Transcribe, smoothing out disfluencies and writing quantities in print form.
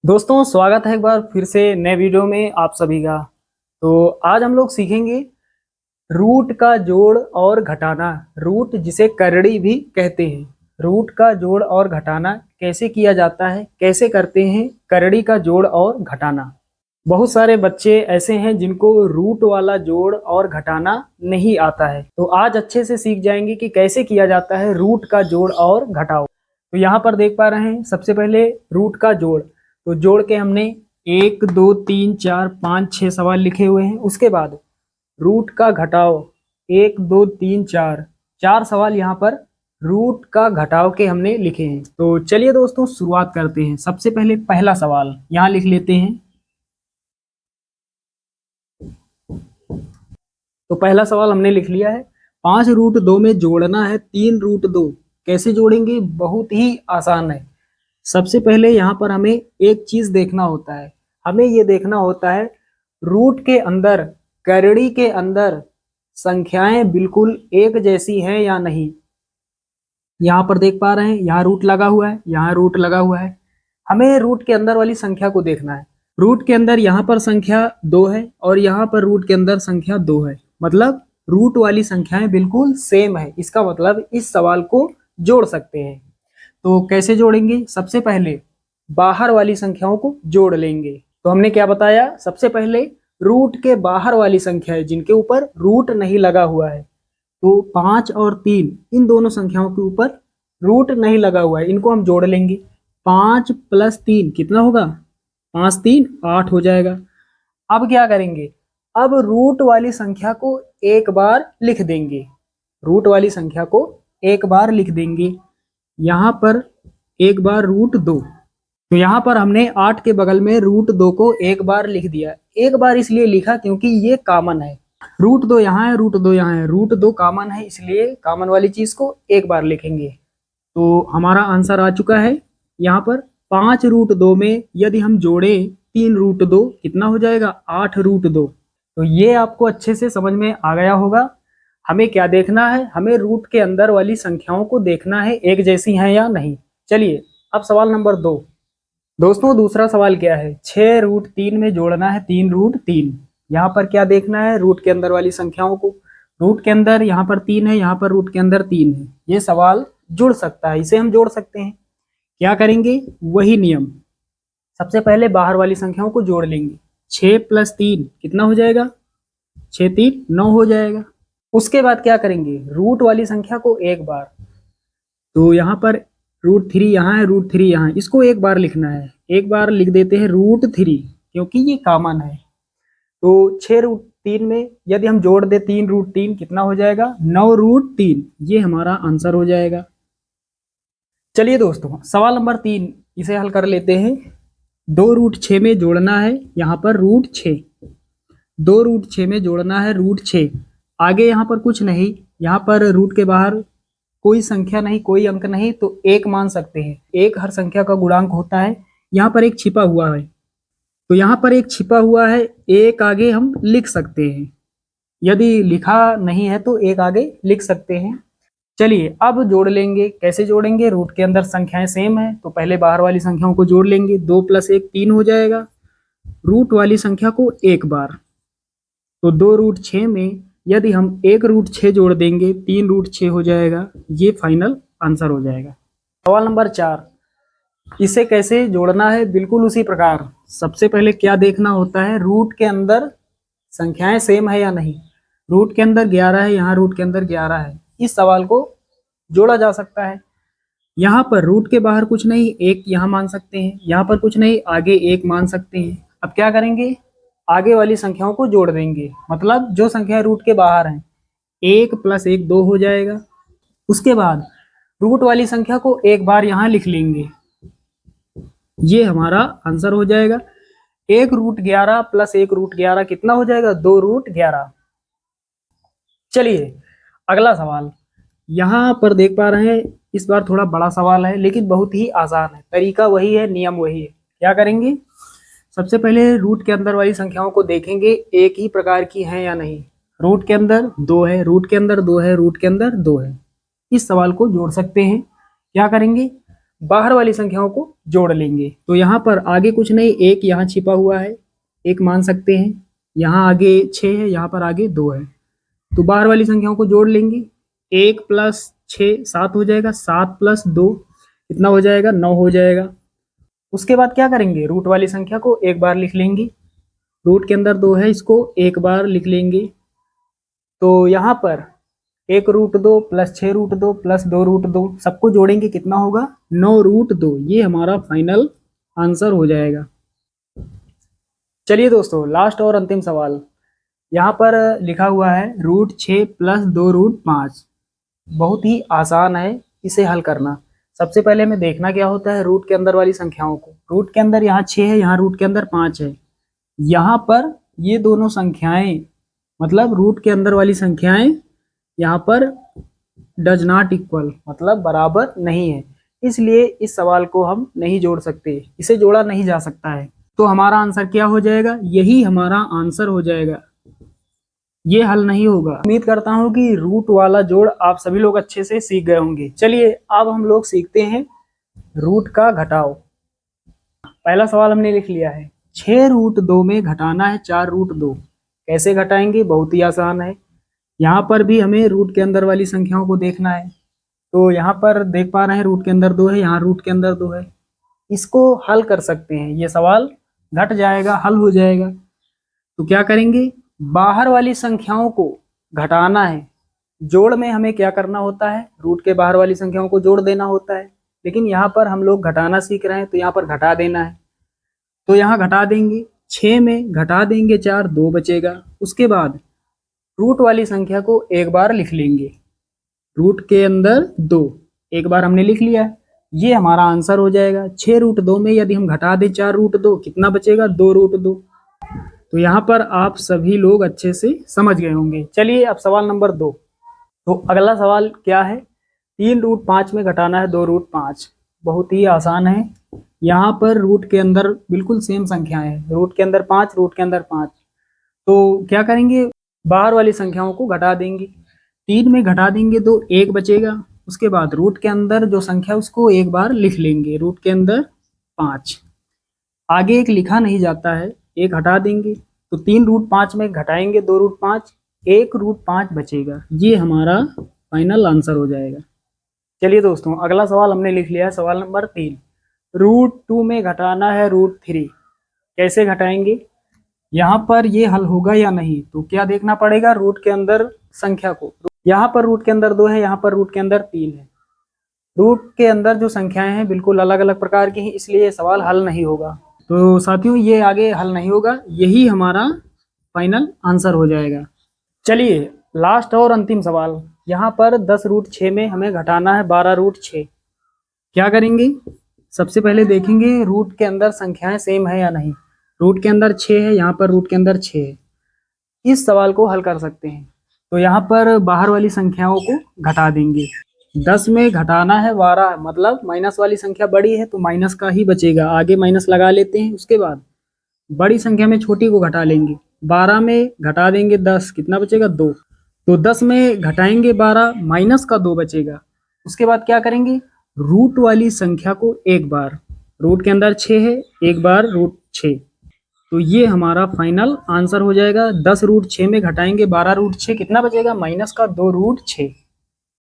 दोस्तों स्वागत है एक बार फिर से नए वीडियो में आप सभी का। तो आज हम लोग सीखेंगे रूट का जोड़ और घटाना। रूट जिसे करड़ी भी कहते हैं। रूट का जोड़ और घटाना कैसे किया जाता है, कैसे करते हैं करड़ी का जोड़ और घटाना। बहुत सारे बच्चे ऐसे हैं जिनको रूट वाला जोड़ और घटाना नहीं आता है, तो आज अच्छे से सीख जाएंगे कि कैसे किया जाता है रूट का जोड़ और घटाओ। तो यहाँ पर देख पा रहे हैं सबसे पहले रूट का जोड़। तो जोड़ के हमने 1 2 3 4 5 6 सवाल लिखे हुए हैं। उसके बाद रूट का घटाओ 1 2 3 4 चार सवाल यहाँ पर रूट का घटाव के हमने लिखे हैं। तो चलिए दोस्तों शुरुआत करते हैं। सबसे पहले पहला सवाल यहाँ लिख लेते हैं। तो पहला सवाल हमने लिख लिया है। 5√2 में जोड़ना है 3√2। कैसे जोड़ेंगे? बहुत ही आसान है। सबसे पहले यहाँ पर हमें एक चीज देखना होता है। हमें ये देखना होता है रूट के अंदर, करड़ी के अंदर संख्याएं बिल्कुल एक जैसी हैं या नहीं। यहाँ पर देख पा रहे हैं, यहाँ रूट लगा हुआ है, यहाँ रूट लगा हुआ है। हमें रूट के अंदर वाली संख्या को देखना है। रूट के अंदर यहाँ पर संख्या 2 है और यहाँ पर रूट के अंदर संख्या 2 है, मतलब रूट वाली संख्याएं बिल्कुल सेम है। इसका मतलब इस सवाल को जोड़ सकते हैं। तो कैसे जोड़ेंगे? सबसे पहले बाहर वाली संख्याओं को जोड़ लेंगे। तो हमने क्या बताया? सबसे पहले रूट के बाहर वाली संख्या है जिनके ऊपर रूट नहीं लगा हुआ है। तो 5 और 3 इन दोनों संख्याओं के ऊपर रूट नहीं लगा हुआ है, इनको हम जोड़ लेंगे। 5 + 3 कितना होगा? 5 3 8 हो जाएगा। अब क्या करेंगे? अब रूट वाली संख्या को एक बार लिख देंगे। रूट वाली संख्या को एक बार लिख देंगे। यहाँ पर एक बार √2। तो यहाँ पर हमने 8 के बगल में √2 को एक बार लिख दिया। एक बार इसलिए लिखा क्योंकि ये कॉमन है। √2 यहाँ है, √2 यहाँ है, √2 कॉमन है, इसलिए कॉमन वाली चीज को एक बार लिखेंगे। तो हमारा आंसर आ चुका है। यहाँ पर 5√2 में यदि हम जोड़े 3√2 कितना हो जाएगा? 8√2। तो ये आपको अच्छे से समझ में आ गया होगा। हमें क्या देखना है? हमें रूट के अंदर वाली संख्याओं को देखना है एक जैसी हैं या नहीं। चलिए अब सवाल नंबर 2। दोस्तों दूसरा सवाल क्या है? 6√3 में जोड़ना है 3√3। यहाँ पर क्या देखना है? रूट के अंदर वाली संख्याओं को। रूट के अंदर यहाँ पर 3 है, यहाँ पर रूट के अंदर 3 है। ये सवाल जुड़ सकता है, इसे हम जोड़ सकते हैं। क्या करेंगे? वही नियम। सबसे पहले बाहर वाली संख्याओं को जोड़ लेंगे। 6 + 3 कितना हो जाएगा? 6 3 9 हो जाएगा। उसके बाद क्या करेंगे? रूट वाली संख्या को एक बार। तो यहाँ पर √3 यहाँ है, √3 यहाँ है, इसको एक बार लिखना है। एक बार लिख देते हैं √3 क्योंकि ये कॉमन है। तो 6√3 में यदि हम जोड़ दे 3√3 कितना हो जाएगा? 9√3। ये हमारा आंसर हो जाएगा। चलिए दोस्तों सवाल नंबर 3 इसे हल कर लेते हैं। 2√6 में जोड़ना है यहाँ पर √6। 2√6 में जोड़ना है √6। आगे यहाँ पर कुछ नहीं, यहाँ पर रूट के बाहर कोई संख्या नहीं, कोई अंक नहीं, तो एक मान सकते हैं। एक हर संख्या का गुणांक होता है। यहाँ पर एक छिपा हुआ है, तो यहाँ पर एक छिपा हुआ है, एक आगे हम लिख सकते हैं। यदि लिखा नहीं है तो एक आगे लिख सकते हैं। चलिए अब जोड़ लेंगे। कैसे जोड़ेंगे? रूट के अंदर संख्याएं सेम है, तो पहले बाहर वाली संख्याओं को जोड़ लेंगे। 2 + 1 3 हो जाएगा। रूट वाली संख्या को एक बार। तो 2√6 में यदि हम 1√6 जोड़ देंगे 3√6 हो जाएगा। ये फाइनल आंसर हो जाएगा। सवाल नंबर 4 इसे कैसे जोड़ना है? बिल्कुल उसी प्रकार। सबसे पहले क्या देखना होता है? रूट के अंदर संख्याएं सेम है या नहीं। रूट के अंदर 11 है, यहाँ रूट के अंदर 11 है। इस सवाल को जोड़ा जा सकता है। यहाँ पर रूट के बाहर कुछ नहीं, एक यहाँ मान सकते हैं, यहाँ पर कुछ नहीं, आगे एक मान सकते हैं। अब क्या करेंगे? आगे वाली संख्याओं को जोड़ देंगे, मतलब जो संख्या रूट के बाहर है। 1 + 1 2 हो जाएगा। उसके बाद रूट वाली संख्या को एक बार यहाँ लिख लेंगे। ये हमारा आंसर हो जाएगा। 1√11 + 1√11 कितना हो जाएगा? 2√11। चलिए अगला सवाल यहाँ पर देख पा रहे हैं। इस बार थोड़ा बड़ा सवाल है लेकिन बहुत ही आसान है। तरीका वही है, नियम वही है। क्या करेंगे? सबसे पहले रूट के अंदर वाली संख्याओं को देखेंगे एक ही प्रकार की है या नहीं। रूट के अंदर 2 है, रूट के अंदर 2 है, रूट के अंदर 2 है। इस सवाल को जोड़ सकते हैं। क्या करेंगे? बाहर वाली संख्याओं को जोड़ लेंगे। तो यहाँ पर आगे कुछ नहीं, एक यहाँ छिपा हुआ है, एक मान सकते हैं, यहाँ आगे 6 है, यहाँ पर आगे 2 है। तो बाहर वाली संख्याओं को जोड़ लेंगे, 1 + 6 7 हो जाएगा, 7 + 2 कितना हो जाएगा, 9 हो जाएगा। उसके बाद क्या करेंगे, रूट वाली संख्या को एक बार लिख लेंगे, रूट के अंदर 2 है, इसको एक बार लिख लेंगे। तो यहाँ पर 1√2 + 6√2 + 2√2 सबको जोड़ेंगे, कितना होगा, 9√2। ये हमारा फाइनल आंसर हो जाएगा। चलिए दोस्तों, लास्ट और अंतिम सवाल यहाँ पर लिखा हुआ है √6 + 2√5। बहुत ही आसान है इसे हल करना। सबसे पहले हमें देखना क्या होता है, रूट के अंदर वाली संख्याओं को। रूट के अंदर यहाँ 6 है, यहाँ रूट के अंदर 5 है। यहाँ पर ये दोनों संख्याएं, मतलब रूट के अंदर वाली संख्याएं यहाँ पर डज नॉट इक्वल, मतलब बराबर नहीं है, इसलिए इस सवाल को हम नहीं जोड़ सकते, इसे जोड़ा नहीं जा सकता है। तो हमारा आंसर क्या हो जाएगा, यही हमारा आंसर हो जाएगा, ये हल नहीं होगा। उम्मीद करता हूँ कि रूट वाला जोड़ आप सभी लोग अच्छे से सीख गए होंगे। चलिए अब हम लोग सीखते हैं रूट का घटाव। पहला सवाल हमने लिख लिया है, 6√2 में घटाना है 4√2। कैसे घटाएंगे, बहुत ही आसान है। यहाँ पर भी हमें रूट के अंदर वाली संख्याओं को देखना है। तो यहाँ पर देख पा रहे हैं रूट के अंदर 2 है, यहाँ रूट के अंदर 2 है। इसको हल कर सकते हैं, ये सवाल घट जाएगा, हल हो जाएगा। तो क्या करेंगे, बाहर वाली संख्याओं को घटाना है। जोड़ में हमें क्या करना होता है, रूट के बाहर वाली संख्याओं को जोड़ देना होता है, लेकिन यहाँ पर हम लोग घटाना सीख रहे हैं, तो यहाँ पर घटा देना है। तो यहाँ घटा देंगे, 6 में घटा देंगे 4, 2 बचेगा। उसके बाद रूट वाली संख्या को एक बार लिख लेंगे, रूट के अंदर 2 एक बार हमने लिख लिया है, ये हमारा आंसर हो जाएगा। 6√2 में यदि हम घटा दें 4√2 कितना बचेगा, 2√2। तो यहाँ पर आप सभी लोग अच्छे से समझ गए होंगे। चलिए अब सवाल नंबर 2। तो अगला सवाल क्या है, 3√5 में घटाना है 2√5। बहुत ही आसान है। यहाँ पर रूट के अंदर बिल्कुल सेम संख्याएं हैं, रूट के अंदर 5, रूट के अंदर 5। तो क्या करेंगे, बाहर वाली संख्याओं को घटा देंगे। 3 में घटा देंगे तो 1 बचेगा। उसके बाद रूट के अंदर जो संख्या उसको एक बार लिख लेंगे, रूट के अंदर 5। आगे एक लिखा नहीं जाता है, एक हटा देंगे। तो 3√5 में घटाएंगे 2√5, 1√5 बचेगा। ये हमारा फाइनल आंसर हो जाएगा। चलिए दोस्तों, अगला सवाल हमने लिख लिया है, सवाल नंबर 3। √2 में घटाना है √3। कैसे घटाएंगे, यहाँ पर ये हल होगा या नहीं, तो क्या देखना पड़ेगा, रूट के अंदर संख्या को। यहाँ पर रूट के अंदर 2 है, यहाँ पर रूट के अंदर 3 है। रूट के अंदर जो संख्याएं हैं बिल्कुल अलग अलग प्रकार की हैं, इसलिए ये सवाल हल नहीं होगा। तो साथियों, ये आगे हल नहीं होगा, यही हमारा फाइनल आंसर हो जाएगा। चलिए लास्ट और अंतिम सवाल, यहाँ पर 10√6 में हमें घटाना है 12√6। क्या करेंगे, सबसे पहले देखेंगे रूट के अंदर संख्याएं सेम है या नहीं। रूट के अंदर 6 है, यहाँ पर रूट के अंदर 6 है। इस सवाल को हल कर सकते हैं। तो यहाँ पर बाहर वाली संख्याओं को घटा देंगे। 10 में घटाना है 12, मतलब माइनस वाली संख्या बड़ी है तो माइनस का ही बचेगा, आगे माइनस लगा लेते हैं। उसके बाद बड़ी संख्या में छोटी को घटा लेंगे। 12 में घटा देंगे 10, कितना बचेगा, 2। तो 10 में घटाएंगे 12, माइनस का 2 बचेगा। उसके बाद क्या करेंगे, रूट वाली संख्या को एक बार, रूट के अंदर 6 है, एक बार √6। तो ये हमारा फाइनल आंसर हो जाएगा। 10√6 में घटाएंगे 12√6, कितना बचेगा, माइनस का 2√6।